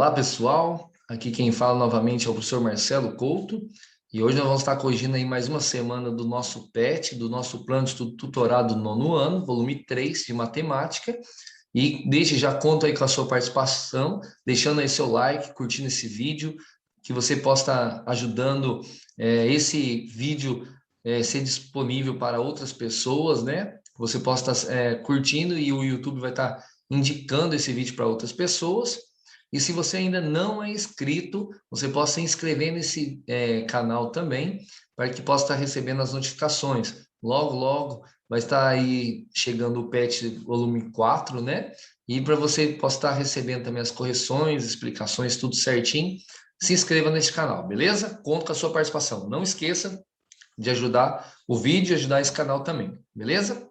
Olá, pessoal. Aqui quem fala novamente é o professor Marcelo Couto. E hoje nós vamos estar corrigindo aí mais uma semana do nosso PET, do nosso plano de estudo tutorado do nono ano, volume 3 de matemática. E desde já conto aí com a sua participação, deixando aí seu like, curtindo esse vídeo, que você possa estar ajudando esse vídeo ser disponível para outras pessoas, né? Você possa estar curtindo e o YouTube vai estar indicando esse vídeo para outras pessoas. E se você ainda não é inscrito, você pode se inscrever nesse canal também, para que possa estar recebendo as notificações. Logo, logo vai estar aí chegando o PET volume 4, né? E para você possa estar recebendo também as correções, explicações, tudo certinho, se inscreva nesse canal, beleza? Conto com a sua participação. Não esqueça de ajudar o vídeo e ajudar esse canal também, beleza?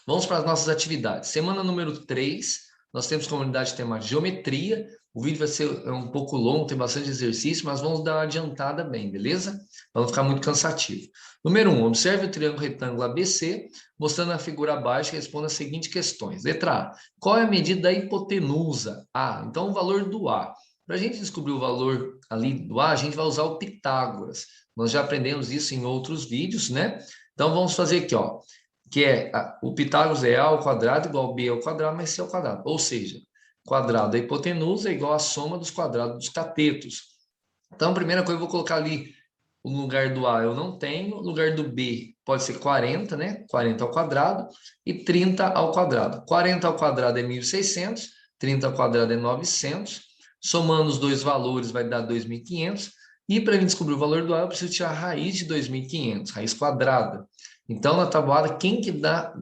Vamos para as nossas atividades. Semana número 3, nós temos comunidade temática geometria. O vídeo vai ser um pouco longo, tem bastante exercício, mas vamos dar uma adiantada bem, beleza? Para não ficar muito cansativo. Número 1, observe o triângulo retângulo ABC, mostrando a figura abaixo e responda as seguintes questões. Letra A, qual é a medida da hipotenusa? A, então o valor do A. Para a gente descobrir o valor ali do A, a gente vai usar o Pitágoras. Nós já aprendemos isso em outros vídeos, né? Então vamos fazer aqui, ó, que é o Pitágoras é A ao quadrado igual a B ao quadrado mais C ao quadrado. Ou seja, quadrado da hipotenusa é igual à soma dos quadrados dos catetos. Então, a primeira coisa, eu vou colocar ali o lugar do A eu não tenho, o lugar do B pode ser 40, né? 40 ao quadrado e 30 ao quadrado. 40 ao quadrado é 1.600, 30 ao quadrado é 900. Somando os dois valores vai dar 2.500. E para mim descobrir o valor do A, eu preciso tirar a raiz de 2.500, raiz quadrada. Então, na tabuada, quem que dá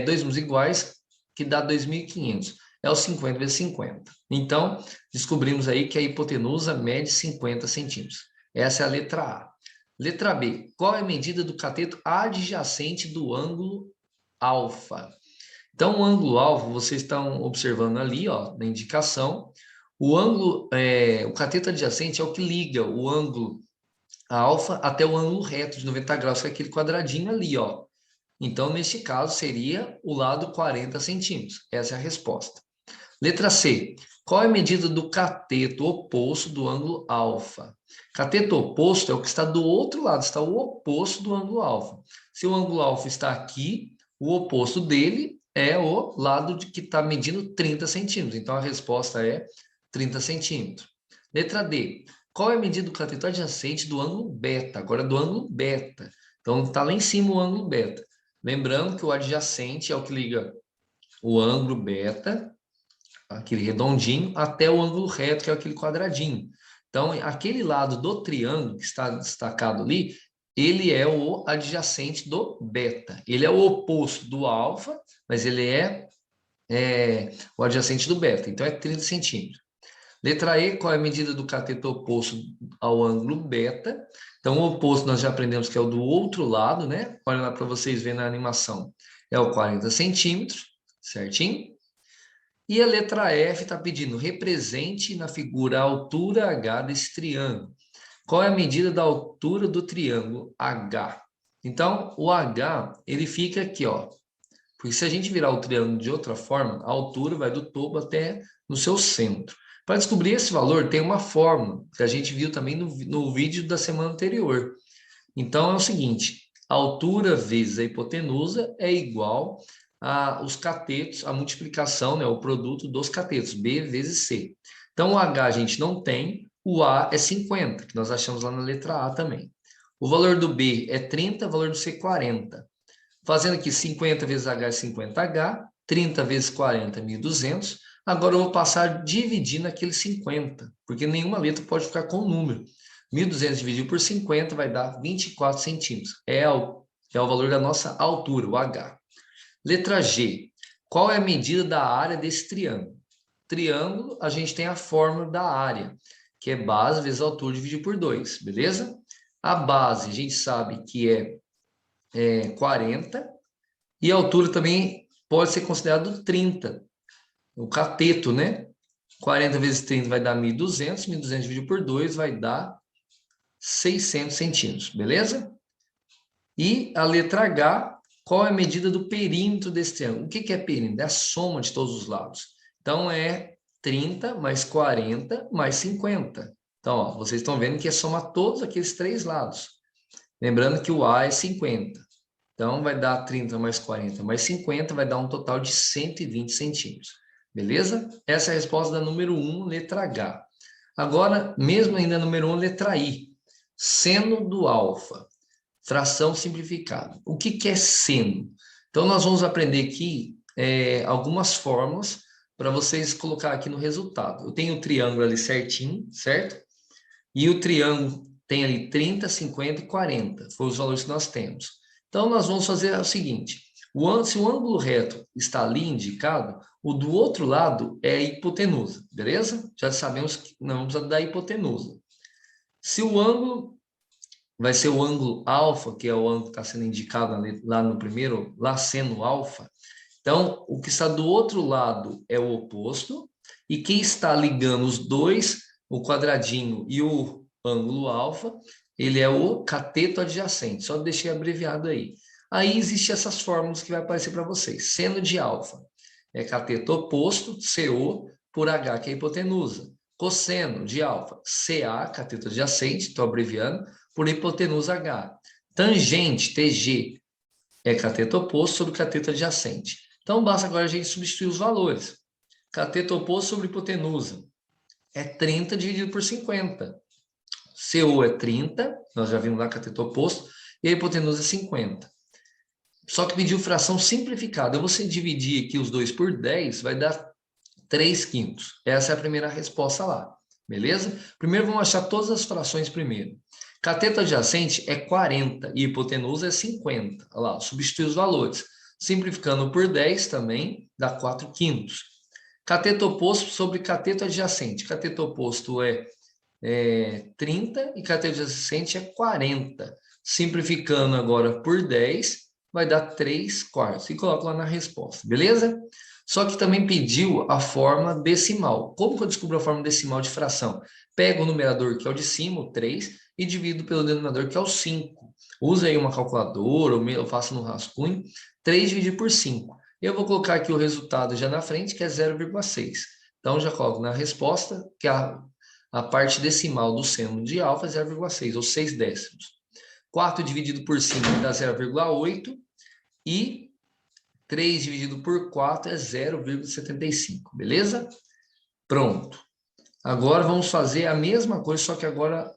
dois números iguais que dá 2.500? É o 50 vezes 50. Então, descobrimos aí que a hipotenusa mede 50 centímetros. Essa é a letra A. Letra B. Qual é a medida do cateto adjacente do ângulo alfa? Então, o ângulo alfa, vocês estão observando ali, ó, na indicação. O ângulo, o cateto adjacente é o que liga o ângulo alfa até o ângulo reto de 90 graus, que é aquele quadradinho ali, ó. Então, neste caso, seria o lado 40 centímetros. Essa é a resposta. Letra C. Qual é a medida do cateto oposto do ângulo alfa? Cateto oposto é o que está do outro lado, está o oposto do ângulo alfa. Se o ângulo alfa está aqui, o oposto dele é o lado que está medindo 30 centímetros. Então, a resposta é 30 centímetros. Letra D. Qual é a medida do cateto adjacente do ângulo beta? Agora, do ângulo beta. Então, está lá em cima o ângulo beta. Lembrando que o adjacente é o que liga o ângulo beta, aquele redondinho, até o ângulo reto, que é aquele quadradinho. Então, aquele lado do triângulo que está destacado ali, ele é o adjacente do beta. Ele é o oposto do alfa, mas ele é o adjacente do beta. Então, é 30 centímetros. Letra E, qual é a medida do cateto oposto ao ângulo beta? Então, o oposto nós já aprendemos que é o do outro lado, né? Olha lá para vocês verem na animação. É o 40 centímetros, certinho? E a letra F está pedindo, represente na figura a altura H desse triângulo. Qual é a medida da altura do triângulo H? Então, o H, ele fica aqui, ó. Porque se a gente virar o triângulo de outra forma, a altura vai do topo até no seu centro. Para descobrir esse valor, tem uma fórmula que a gente viu também no vídeo da semana anterior. Então, é o seguinte, a altura vezes a hipotenusa é igual os catetos, a multiplicação, né, o produto dos catetos, B vezes C. Então, o H a gente não tem, o A é 50, que nós achamos lá na letra A também. O valor do B é 30, o valor do C é 40. Fazendo aqui 50 vezes H é 50H, 30 vezes 40 é 1.200. Agora eu vou passar dividindo aquele 50, porque nenhuma letra pode ficar com o número. 1.200 dividido por 50 vai dar 24 centímetros. É o valor da nossa altura, o H. Letra G. Qual é a medida da área desse triângulo? Triângulo, a gente tem a fórmula da área, que é base vezes altura dividido por 2, beleza? A base, a gente sabe que é 40, e a altura também pode ser considerado 30, o cateto, né? 40 vezes 30 vai dar 1.200, 1.200 dividido por 2 vai dar 600 centímetros, beleza? E a letra H, qual é a medida do perímetro desse triângulo? O que é perímetro? É a soma de todos os lados. Então, é 30 mais 40 mais 50. Então, ó, vocês estão vendo que é somar todos aqueles três lados. Lembrando que o A é 50. Então, vai dar 30 mais 40 mais 50, vai dar um total de 120 centímetros. Beleza? Essa é a resposta da número 1, letra H. Agora, mesmo ainda número 1, letra I. Seno do alfa. Fração simplificada. O que é seno? Então, nós vamos aprender aqui algumas fórmulas para vocês colocar aqui no resultado. Eu tenho o triângulo ali certinho, certo? E o triângulo tem ali 30, 50 e 40. Foram os valores que nós temos. Então, nós vamos fazer o seguinte. Se o ângulo reto está ali indicado, o do outro lado é a hipotenusa, beleza? Já sabemos que não vamos dar hipotenusa. Se o ângulo vai ser o ângulo alfa, que é o ângulo que está sendo indicado lá no primeiro, lá seno alfa. Então, o que está do outro lado é o oposto, e quem está ligando os dois, o quadradinho e o ângulo alfa, ele é o cateto adjacente, só deixei abreviado aí. Aí existem essas fórmulas que vai aparecer para vocês. Seno de alfa é cateto oposto, CO, por H, que é a hipotenusa. Cosseno de alfa, CA, cateto adjacente, estou abreviando, por hipotenusa H. Tangente, TG, é cateto oposto sobre cateto adjacente. Então, basta agora a gente substituir os valores. Cateto oposto sobre hipotenusa é 30 dividido por 50. CO é 30, nós já vimos lá cateto oposto, e a hipotenusa é 50. Só que pediu fração simplificada. Você dividir aqui os dois por 10, vai dar 3 quintos. Essa é a primeira resposta lá, beleza? Primeiro vamos achar todas as frações primeiro. Cateto adjacente é 40 e hipotenusa é 50. Olha lá, substitui os valores. Simplificando por 10 também, dá 4 quintos. Cateto oposto sobre cateto adjacente. Cateto oposto é 30 e cateto adjacente é 40. Simplificando agora por 10, vai dar 3 quartos. E coloco lá na resposta, beleza? Só que também pediu a forma decimal. Como que eu descubro a forma decimal de fração? Pego o numerador, que é o de cima, o 3, e divido pelo denominador, que é o 5. Usa aí uma calculadora, ou eu faço no rascunho. 3 dividido por 5. Eu vou colocar aqui o resultado já na frente, que é 0,6. Então, já coloco na resposta, que a parte decimal do seno de alfa é 0,6, ou 6 décimos. 4 dividido por 5 dá 0,8. E 3 dividido por 4 é 0,75, beleza? Pronto. Agora vamos fazer a mesma coisa, só que agora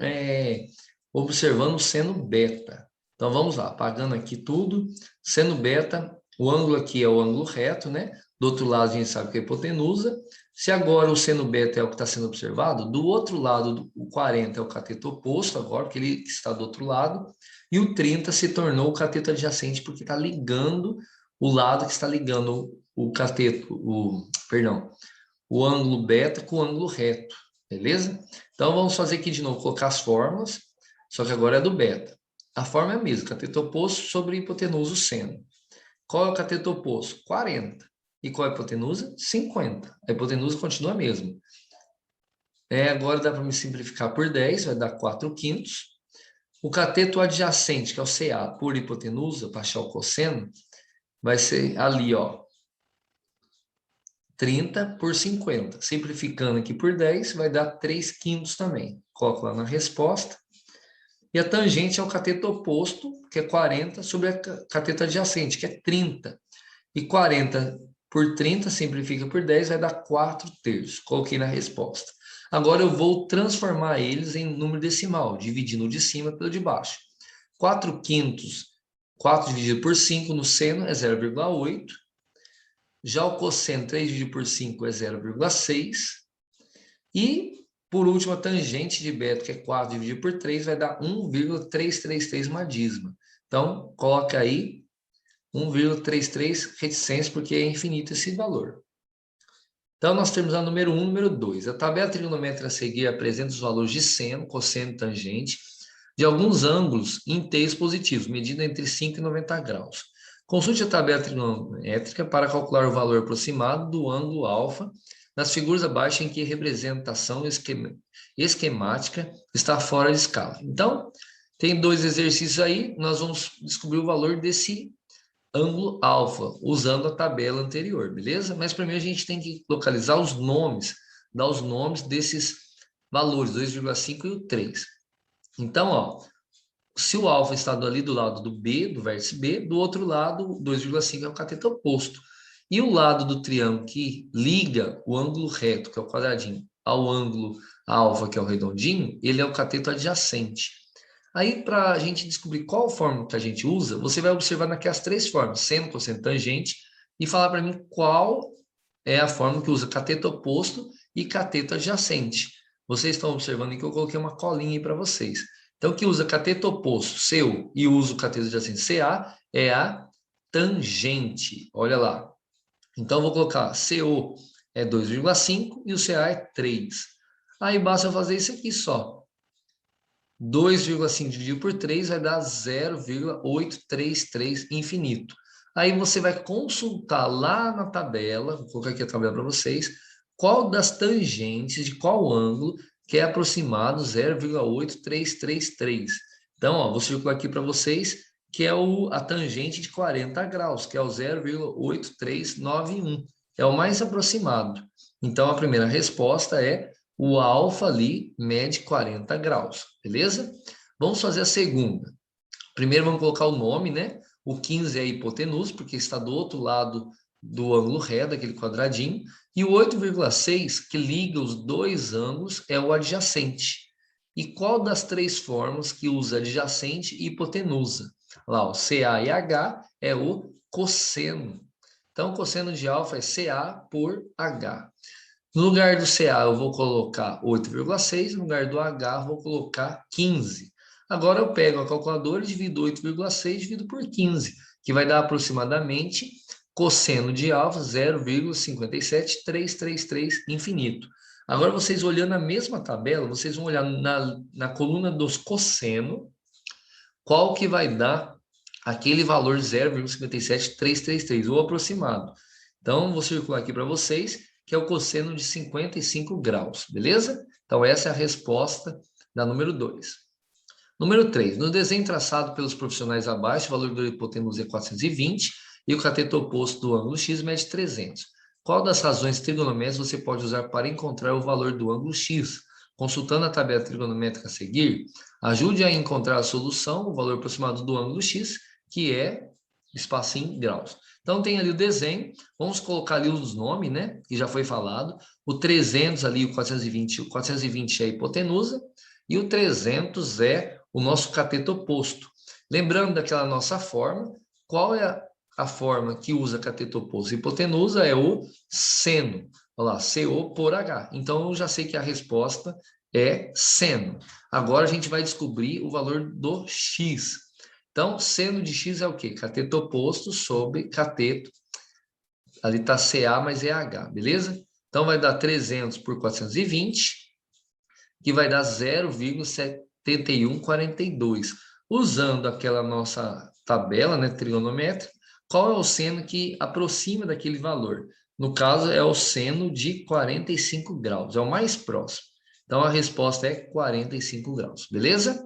observando o seno beta. Então vamos lá, apagando aqui tudo. Seno beta, o ângulo aqui é o ângulo reto, né? Do outro lado a gente sabe que é a hipotenusa. Se agora o seno beta é o que está sendo observado, do outro lado o 40 é o cateto oposto agora, porque ele está do outro lado. E o 30 se tornou o cateto adjacente, porque está ligando o lado que está ligando o cateto, o ângulo beta com o ângulo reto, beleza? Então, vamos fazer aqui de novo, colocar as fórmulas, só que agora é do beta. A forma é a mesma, cateto oposto sobre hipotenusa, o seno. Qual é o cateto oposto? 40. E qual é a hipotenusa? 50. A hipotenusa continua a mesma. Agora dá para me simplificar por 10, vai dar 4 quintos. O cateto adjacente, que é o CA, por hipotenusa, para achar o cosseno, vai ser ali, ó, 30 por 50. Simplificando aqui por 10, vai dar 3 quintos também. Coloco lá na resposta. E a tangente é o cateto oposto, que é 40, sobre a cateto adjacente, que é 30. E 40 por 30, simplifica por 10, vai dar 4 terços. Coloquei na resposta. Agora eu vou transformar eles em número decimal, dividindo o de cima pelo de baixo. 4 quintos, 4 dividido por 5 no seno é 0,8. Já o cosseno, 3 dividido por 5 é 0,6. E, por último, a tangente de beta, que é 4 dividido por 3, vai dar 1,333, uma dízima. Então, coloca aí 1,33 reticências, porque é infinito esse valor. Então, nós temos a número 1 e número 2. A tabela trigonométrica a seguir apresenta os valores de seno, cosseno e tangente de alguns ângulos inteiros positivos, medida entre 5 e 90 graus. Consulte a tabela trigonométrica para calcular o valor aproximado do ângulo alfa nas figuras abaixo em que a representação esquemática está fora de escala. Então, tem 2 exercícios aí, nós vamos descobrir o valor desse ângulo alfa, usando a tabela anterior, beleza? Mas primeiro a gente tem que localizar os nomes dar os nomes desses valores, 2,5 e o 3. Então, ó, se o alfa está ali do lado do B, do vértice B, do outro lado, 2,5 é o cateto oposto. E o lado do triângulo que liga o ângulo reto, que é o quadradinho, ao ângulo alfa, que é o redondinho, ele é o cateto adjacente. Aí, para a gente descobrir qual forma que a gente usa, você vai observar naquelas três formas, seno, cosseno, tangente, e falar para mim qual é a forma que usa cateto oposto e cateto adjacente. Vocês estão observando que eu coloquei uma colinha aí para vocês. Então, que usa cateto oposto, CO, e usa o cateto adjacente, CA, é a tangente. Olha lá. Então, eu vou colocar CO é 2,5 e o CA é 3. Aí, basta eu fazer isso aqui só. 2,5 dividido por 3 vai dar 0,833 infinito. Aí você vai consultar lá na tabela, vou colocar aqui a tabela para vocês, qual das tangentes, de qual ângulo, que é aproximado 0,8333. Então, ó, vou circular aqui para vocês, que é a tangente de 40 graus, que é o 0,8391. É o mais aproximado. Então, a primeira resposta é o alfa ali mede 40 graus, beleza? Vamos fazer a segunda. Primeiro vamos colocar o nome, né? O 15 é a hipotenusa, porque está do outro lado do ângulo reto, aquele quadradinho. E o 8,6, que liga os dois ângulos, é o adjacente. E qual das três formas que usa adjacente e hipotenusa? Lá, o CA e H é o cosseno. Então, o cosseno de alfa é CA por H. No lugar do CA eu vou colocar 8,6, no lugar do H eu vou colocar 15. Agora eu pego a calculadora e divido 8,6 divido por 15, que vai dar aproximadamente cosseno de alfa 0,57333 infinito. Agora vocês olhando a mesma tabela, vocês vão olhar na coluna dos cosseno, qual que vai dar aquele valor 0,57333, ou aproximado. Então, vou circular aqui para vocês, que é o cosseno de 55 graus, beleza? Então, essa é a resposta da número 2. Número 3. No desenho traçado pelos profissionais abaixo, o valor da hipotenusa é 420 e o cateto oposto do ângulo x mede 300. Qual das razões trigonométricas você pode usar para encontrar o valor do ângulo x? Consultando a tabela trigonométrica a seguir, ajude a encontrar a solução, o valor aproximado do ângulo x, que é espacinho graus. Então, tem ali o desenho, vamos colocar ali os nomes, né, que já foi falado. O 300 ali, o 420 é a hipotenusa, e o 300 é o nosso cateto oposto. Lembrando daquela nossa forma, qual é a forma que usa cateto oposto? Hipotenusa é o seno. Olha lá, CO por H. Então, eu já sei que a resposta é seno. Agora, a gente vai descobrir o valor do x. Então, seno de x é o quê? Cateto oposto sobre cateto. Ali está CA, mas é H, beleza? Então, vai dar 300 por 420, que vai dar 0,7142. Usando aquela nossa tabela, né, trigonométrica, qual é o seno que aproxima daquele valor? No caso, é o seno de 45 graus, é o mais próximo. Então, a resposta é 45 graus, beleza?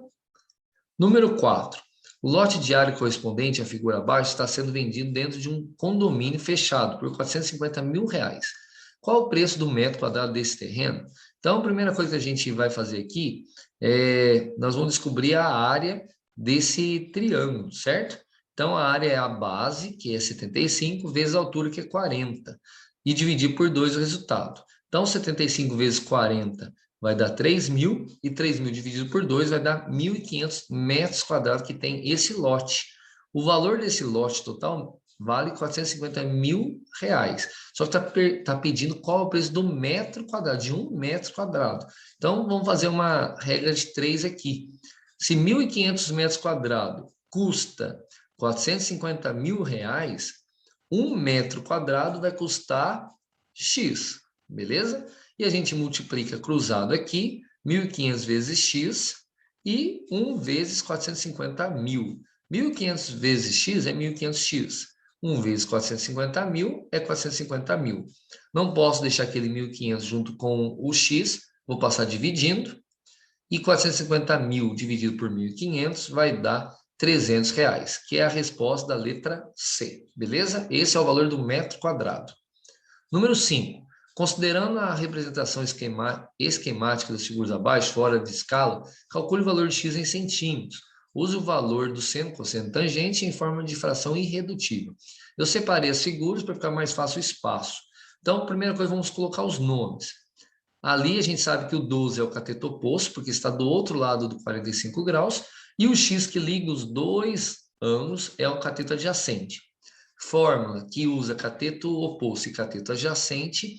Número 4. O lote de área correspondente à figura abaixo está sendo vendido dentro de um condomínio fechado por R$450 mil. Qual o preço do metro quadrado desse terreno? Então, a primeira coisa que a gente vai fazer aqui nós vamos descobrir a área desse triângulo, certo? Então, a área é a base, que é 75, vezes a altura, que é 40, e dividir por 2 o resultado. Então, 75 vezes 40 vai dar 3.000, e 3.000 dividido por 2 vai dar 1.500 metros quadrados que tem esse lote. O valor desse lote total vale R$450 mil. Só que está pedindo qual é o preço do metro quadrado, de 1 metro quadrado. Então, vamos fazer uma regra de 3 aqui. Se 1.500 metros quadrados custa R$450 mil, 1 metro quadrado vai custar X, beleza? E a gente multiplica cruzado aqui, 1.500 vezes X e 1 vezes 450 mil. 1.500 vezes X é 1.500X. 1 vezes 450 mil é 450 mil. Não posso deixar aquele 1.500 junto com o X, vou passar dividindo. E 450 mil dividido por 1.500 vai dar R$300, que é a resposta da letra C, beleza? Esse é o valor do metro quadrado. Número 5. Considerando a representação esquemática das figuras abaixo, fora de escala, calcule o valor de x em centímetros. Use o valor do seno, cosseno, tangente em forma de fração irredutível. Eu separei as figuras para ficar mais fácil o espaço. Então, primeira coisa, vamos colocar os nomes. Ali a gente sabe que o 12 é o cateto oposto, porque está do outro lado do 45 graus, e o x que liga os dois ângulos é o cateto adjacente. Fórmula que usa cateto oposto e cateto adjacente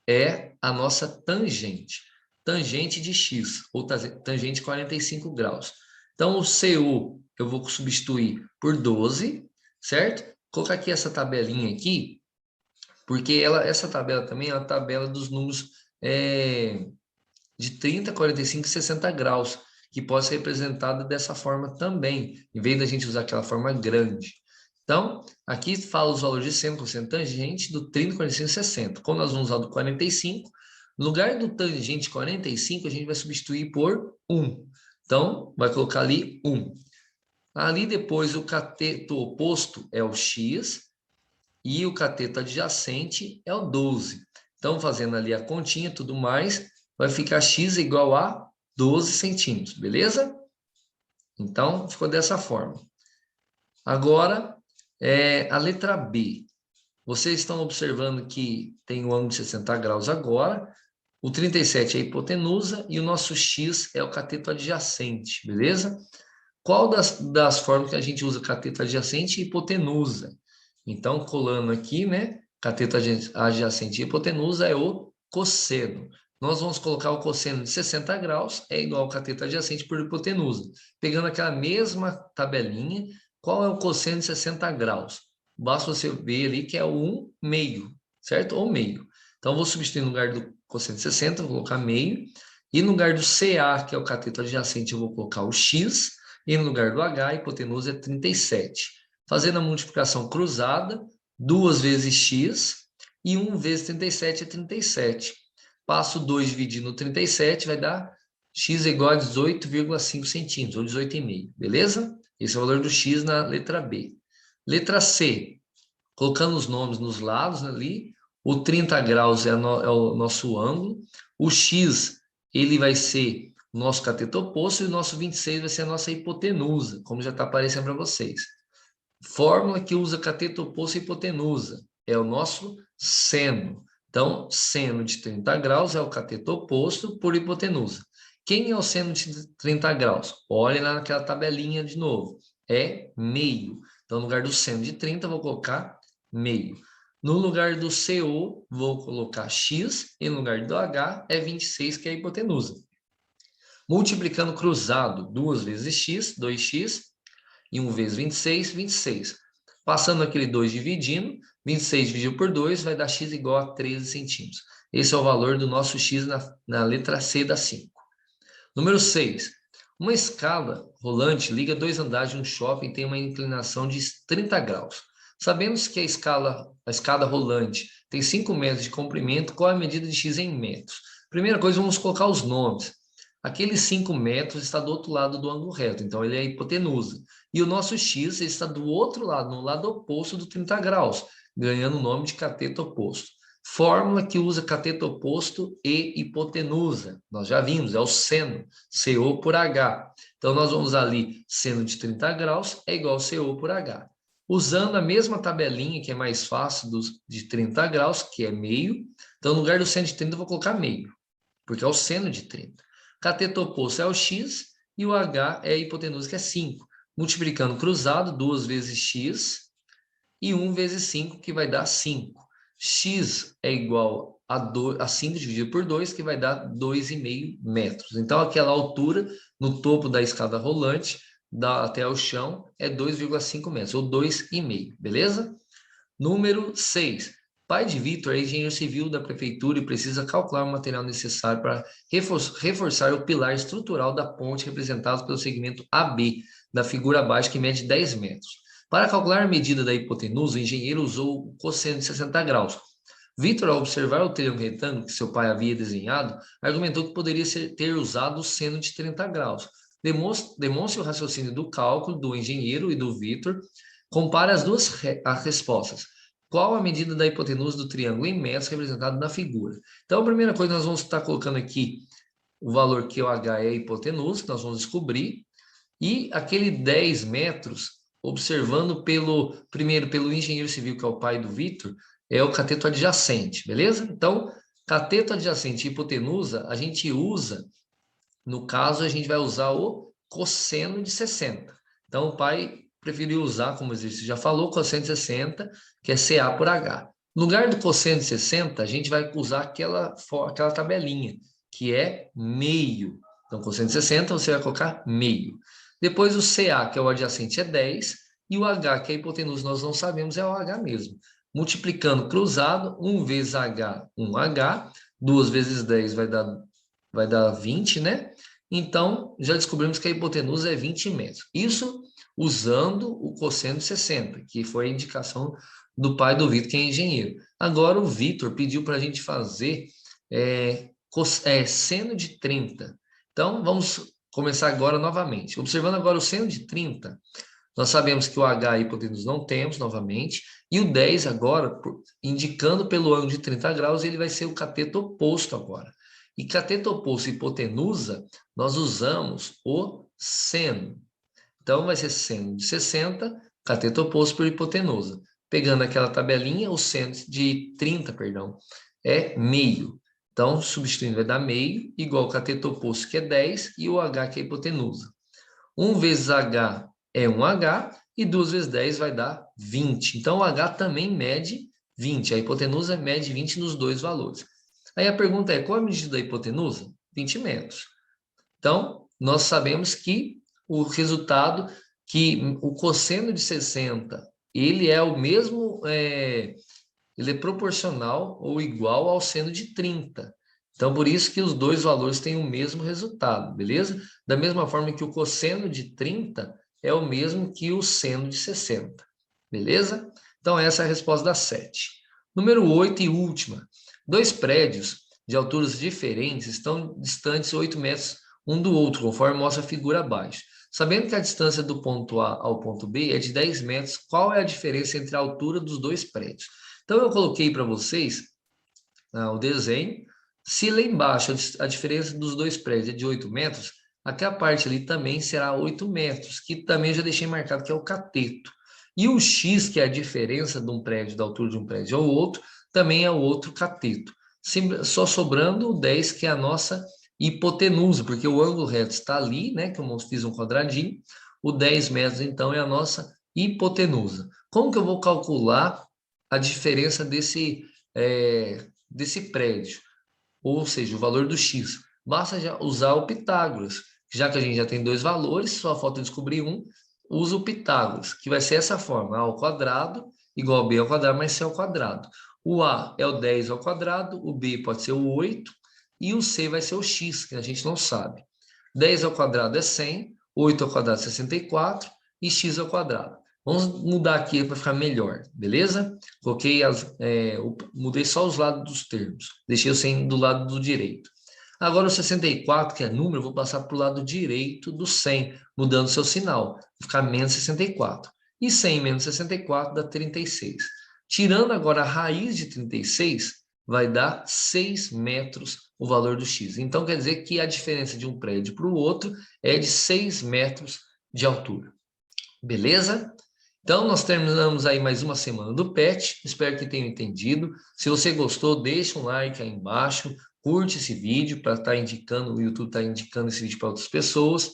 é a nossa tangente. Tangente de x, ou tangente 45 graus. Então, o CO eu vou substituir por 12, certo? Vou colocar aqui essa tabelinha aqui, porque essa tabela também é a tabela dos números de 30, 45 e 60 graus, que pode ser representada dessa forma também, em vez da gente usar aquela forma grande. Então, aqui fala os valores de seno, cosseno, tangente do 30, 45 e 60. Como nós vamos usar do 45, no lugar do tangente 45, a gente vai substituir por 1. Então, vai colocar ali 1. Ali depois o cateto oposto é o x e o cateto adjacente é o 12. Então, fazendo ali a continha e tudo mais, vai ficar x igual a 12 centímetros, beleza? Então, ficou dessa forma. Agora, a letra B. Vocês estão observando que tem o ângulo de 60 graus agora, o 37 é a hipotenusa e o nosso x é o cateto adjacente, beleza? Qual das formas que a gente usa cateto adjacente e hipotenusa? Então, colando aqui, né? Cateto adjacente e hipotenusa é o cosseno. Nós vamos colocar o cosseno de 60 graus, é igual ao cateto adjacente por hipotenusa. Pegando aquela mesma tabelinha, qual é o cosseno de 60 graus? Basta você ver ali que é o 1 meio, certo? Ou meio. Então, vou substituir no lugar do cosseno de 60, vou colocar meio. E no lugar do CA, que é o cateto adjacente, eu vou colocar o X. E no lugar do H, a hipotenusa é 37. Fazendo a multiplicação cruzada, 2 vezes X e 1 vezes 37 é 37. Passo 2 dividindo no 37, vai dar X igual a 18,5 centímetros, ou 18,5, beleza? Esse é o valor do X na letra B. Letra C, colocando os nomes nos lados ali, o 30 graus é o nosso ângulo, o X ele vai ser o nosso cateto oposto e o nosso 26 vai ser a nossa hipotenusa, como já está aparecendo para vocês. Fórmula que usa cateto oposto e hipotenusa é o nosso seno. Então, seno de 30 graus é o cateto oposto por hipotenusa. Quem é o seno de 30 graus? Olha lá naquela tabelinha de novo. É meio. Então, no lugar do seno de 30, vou colocar meio. No lugar do CO, vou colocar X, e no lugar do H é 26, que é a hipotenusa. Multiplicando cruzado, 2 vezes X, 2x, e 1 vezes 26, 26. Passando aquele 2 dividindo, 26 dividido por 2 vai dar x igual a 13 centímetros. Esse é o valor do nosso x na letra C da 5. Número 6. Uma escada rolante liga 2 andares de um shopping e tem uma inclinação de 30 graus. Sabemos que a escada rolante tem 5 metros de comprimento, qual é a medida de x em metros? Primeira coisa, vamos colocar os nomes. Aqueles 5 metros está do outro lado do ângulo reto, então ele é a hipotenusa. E o nosso x está do outro lado, no lado oposto do 30 graus, ganhando o nome de cateto oposto. Fórmula que usa cateto oposto e hipotenusa. Nós já vimos, é o seno, CO por H. Então, nós vamos ali, seno de 30 graus é igual a CO por H. Usando a mesma tabelinha, que é mais fácil, de 30 graus, que é meio. Então, no lugar do seno de 30, eu vou colocar meio, porque é o seno de 30. Cateto oposto é o x e o H é a hipotenusa, que é 5. Multiplicando cruzado, 2 vezes x e 1 vezes 5, que vai dar 5. X é igual a 5 dividido por 2, que vai dar 2,5 metros. Então, aquela altura no topo da escada rolante até o chão é 2,5 metros, ou 2,5, beleza? Número 6. Pai de Vitor é engenheiro civil da prefeitura e precisa calcular o material necessário para reforçar o pilar estrutural da ponte representado pelo segmento AB da figura abaixo, que mede 10 metros. Para calcular a medida da hipotenusa, o engenheiro usou o cosseno de 60 graus. Vitor, ao observar o triângulo retângulo que seu pai havia desenhado, argumentou que poderia ter usado o seno de 30 graus. Demonstre o raciocínio do cálculo do engenheiro e do Vitor. Compare as respostas. qual a medida da hipotenusa do triângulo em metros representado na figura. Então, a primeira coisa, nós vamos estar colocando aqui o valor que o H é a hipotenusa, que nós vamos descobrir, e aquele 10 metros, observando primeiro pelo engenheiro civil, que é o pai do Vitor, é o cateto adjacente, beleza? Então, cateto adjacente e hipotenusa, a gente usa, no caso, a gente vai usar o cosseno de 60. Então, o pai preferiu usar, como o exercício já falou, cosseno de 60, que é CA por H. No lugar do cosseno de 60, a gente vai usar aquela tabelinha, que é meio. Então, cosseno de 60, você vai colocar meio. Depois, o CA, que é o adjacente, é 10, e o H, que é a hipotenusa, nós não sabemos, é o H mesmo. Multiplicando cruzado, 1 vezes H, 1H, 2 vezes 10 vai dar 20, né? Então, já descobrimos que a hipotenusa é 20 metros. Isso usando o cosseno de 60, que foi a indicação do pai do Vitor, que é engenheiro. Agora, o Vitor pediu para a gente fazer seno de 30. Então, vamos começar agora novamente. Observando agora o seno de 30, nós sabemos que o H e hipotenusa não temos novamente, e o 10 agora, indicando pelo ângulo de 30 graus, ele vai ser o cateto oposto agora. E cateto oposto e hipotenusa, nós usamos o seno. Então, vai ser seno de 60, cateto oposto por hipotenusa. Pegando aquela tabelinha, o seno de 30, perdão, é meio. Então, substituindo, vai dar meio, igual ao cateto oposto, que é 10, e o H, que é a hipotenusa. 1 vezes H é 1H, e 2 vezes 10 vai dar 20. Então, o H também mede 20. A hipotenusa mede 20 nos dois valores. Aí a pergunta é, qual a medida da hipotenusa? 20 metros. Então, nós sabemos que o resultado, que o cosseno de 60, ele é o mesmo, ele é proporcional ou igual ao seno de 30. Então, por isso que os dois valores têm o mesmo resultado, beleza? Da mesma forma que o cosseno de 30 é o mesmo que o seno de 60, beleza? Então, essa é a resposta da 7. Número 8 e última. 2 prédios de alturas diferentes estão distantes 8 metros um do outro, conforme mostra a figura abaixo. Sabendo que a distância do ponto A ao ponto B é de 10 metros, qual é a diferença entre a altura dos dois prédios? Então, eu coloquei para vocês o desenho. Se lá embaixo a diferença dos dois prédios é de 8 metros, aquela parte ali também será 8 metros, que também eu já deixei marcado que é o cateto. E o X, que é a diferença de um prédio, da altura de um prédio ao outro, também é o outro cateto. Só sobrando o 10, que é a nossa hipotenusa, porque o ângulo reto está ali, né, que eu fiz um quadradinho. O 10 metros, então, é a nossa hipotenusa. Como que eu vou calcular a diferença desse prédio? Ou seja, o valor do X. Basta já usar o Pitágoras. Já que a gente já tem dois valores, só falta descobrir um, usa o Pitágoras, que vai ser essa forma: A ao quadrado igual a B ao quadrado mais C ao quadrado. O A é o 10 ao quadrado, o B pode ser o 8, e o C vai ser o X, que a gente não sabe. 10 ao quadrado é 100, 8 ao quadrado é 64, e X ao quadrado. Vamos mudar aqui para ficar melhor, beleza? Mudei só os lados dos termos. Deixei o 100 do lado do direito. Agora o 64, que é número, eu vou passar para o lado direito do 100, mudando seu sinal. Vai ficar menos 64. E 100 menos 64 dá 36. Tirando agora a raiz de 36, vai dar 6 metros o valor do X. Então, quer dizer que a diferença de um prédio para o outro é de 6 metros de altura. Beleza? Então, nós terminamos aí mais uma semana do PET. Espero que tenham entendido. Se você gostou, deixa um like aí embaixo. Curte esse vídeo para estar indicando, o YouTube está indicando esse vídeo para outras pessoas.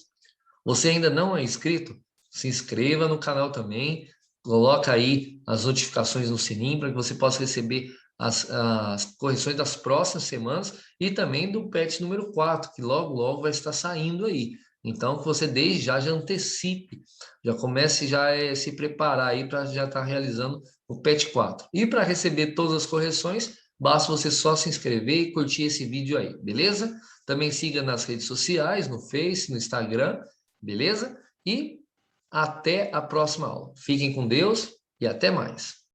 Você ainda não é inscrito? Se inscreva no canal também. Coloca aí as notificações no sininho para que você possa receber as correções das próximas semanas e também do PET número 4, que logo, logo vai estar saindo aí. Então, que você desde já antecipe, já comece já a se preparar aí para já estar realizando o PET 4. E para receber todas as correções, basta você só se inscrever e curtir esse vídeo aí, beleza? Também siga nas redes sociais, no Face, no Instagram, beleza? E até a próxima aula. Fiquem com Deus e até mais.